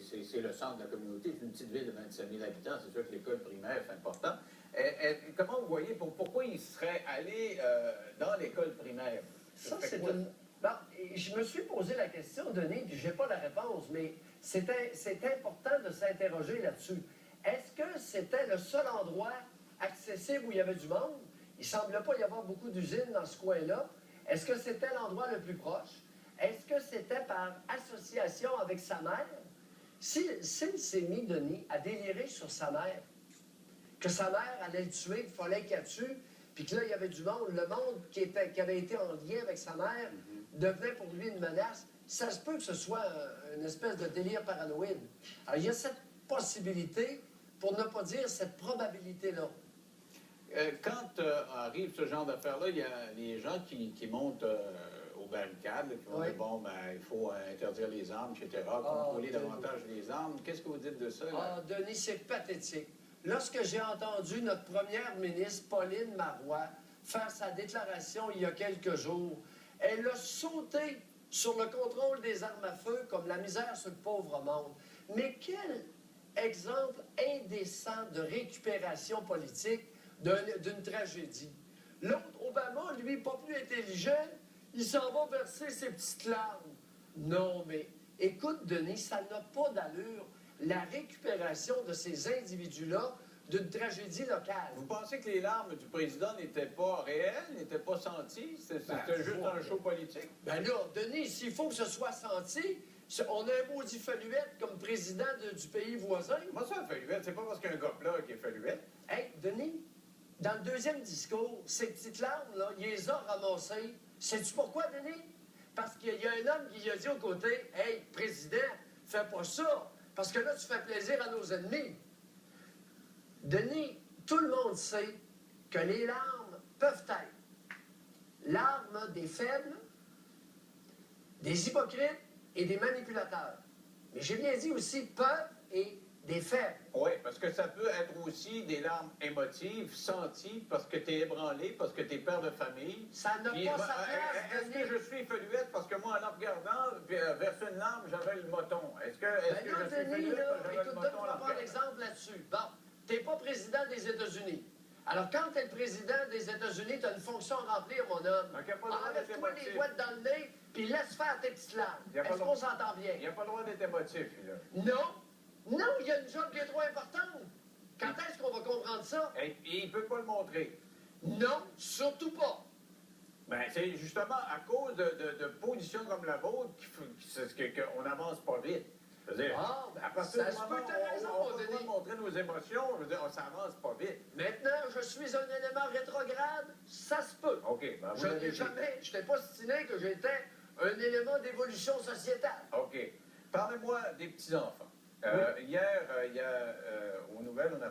c'est le centre de la communauté. C'est une petite ville de 25 000 habitants. C'est sûr que l'école primaire, c'est important. Comment vous voyez, pourquoi il serait allé dans l'école primaire? Ça, c'est une... Non, je me suis posé la question, Denis, puis je n'ai pas la réponse, mais c'est important de s'interroger là-dessus. Est-ce que c'était le seul endroit accessible où il y avait du monde? Il ne semblait pas y avoir beaucoup d'usines dans ce coin-là. Est-ce que c'était l'endroit le plus proche? Est-ce que c'était par association avec sa mère? S'il s'est mis, Denis, à délirer sur sa mère, que sa mère allait le tuer, qu'il fallait qu'elle tue, puis que là, il y avait du monde, le monde qui avait été en lien avec sa mère devenait pour lui une menace, ça se peut que ce soit une espèce de délire paranoïde. Alors, il y a cette possibilité, pour ne pas dire cette probabilité-là. Quand arrive ce genre d'affaires-là, il y a les gens qui montent aux barricades, qui vont dire, bon, ben, il faut interdire les armes, etc., contrôler davantage les armes. Qu'est-ce que vous dites de ça? Ah, Denis, c'est pathétique. Lorsque j'ai entendu notre première ministre, Pauline Marois, faire sa déclaration il y a quelques jours, elle a sauté sur le contrôle des armes à feu comme la misère sur le pauvre monde. Mais quel exemple indécent de récupération politique d'une tragédie. L'autre, Obama, lui, pas plus intelligent, il s'en va verser ses petites larmes. Non, mais écoute, Denis, ça n'a pas d'allure, la récupération de ces individus-là d'une tragédie locale. Vous pensez que les larmes du président n'étaient pas réelles, n'étaient pas senties? C'était juste un show politique? Ben là, Denis, s'il faut que ce soit senti, on a un maudit Faluette comme président du pays voisin. Comment ça, un Faluette? C'est pas parce qu'il y a un gars plat qui est Faluette. Hey, Denis, dans le deuxième discours, ces petites larmes-là, il les a ramassées. Sais-tu pourquoi, Denis? Parce qu'il y a un homme qui lui a dit aux côtés, « Hey, président, fais pas ça, parce que là, tu fais plaisir à nos ennemis. » Denis, tout le monde sait que les larmes peuvent être l'arme des faibles, des hypocrites et des manipulateurs. Mais j'ai bien dit aussi peuvent et des faibles. Oui, parce que ça peut être aussi des larmes émotives, senties, parce que tu es ébranlé, parce que tu es père de famille. Ça n'a pas sa place, Est-ce que je suis Faluette parce que moi, en regardant, verser une larme, j'avais le moton? Est-ce que je suis Faluette parce que j'avais le moton? Écoute, donne-moi un exemple là-dessus. Bon, tu n'es pas président des États-Unis. Alors, quand tu es le président des États-Unis, tu as une fonction à remplir, mon homme. Enlève-toi les boîtes dans le nez, puis laisse faire tes petites larmes. Est-ce qu'on s'entend bien? Il n'y a pas le droit d'être émotif, là. Non. Non, il y a une job qui est trop importante. Quand est-ce qu'on va comprendre ça? Et il ne peut pas le montrer. Non, surtout pas. Ben, c'est justement à cause de positions comme la vôtre qu'on n'avance pas vite. Je veux dire, à partir du moment où on peut montrer nos émotions, je veux dire, on s'avance pas vite. Maintenant, je suis un élément rétrograde, ça se peut. OK. Ben, je t'ai pas stiné que j'étais un élément d'évolution sociétale. OK. Parlez-moi des petits-enfants. Hier, aux nouvelles, on a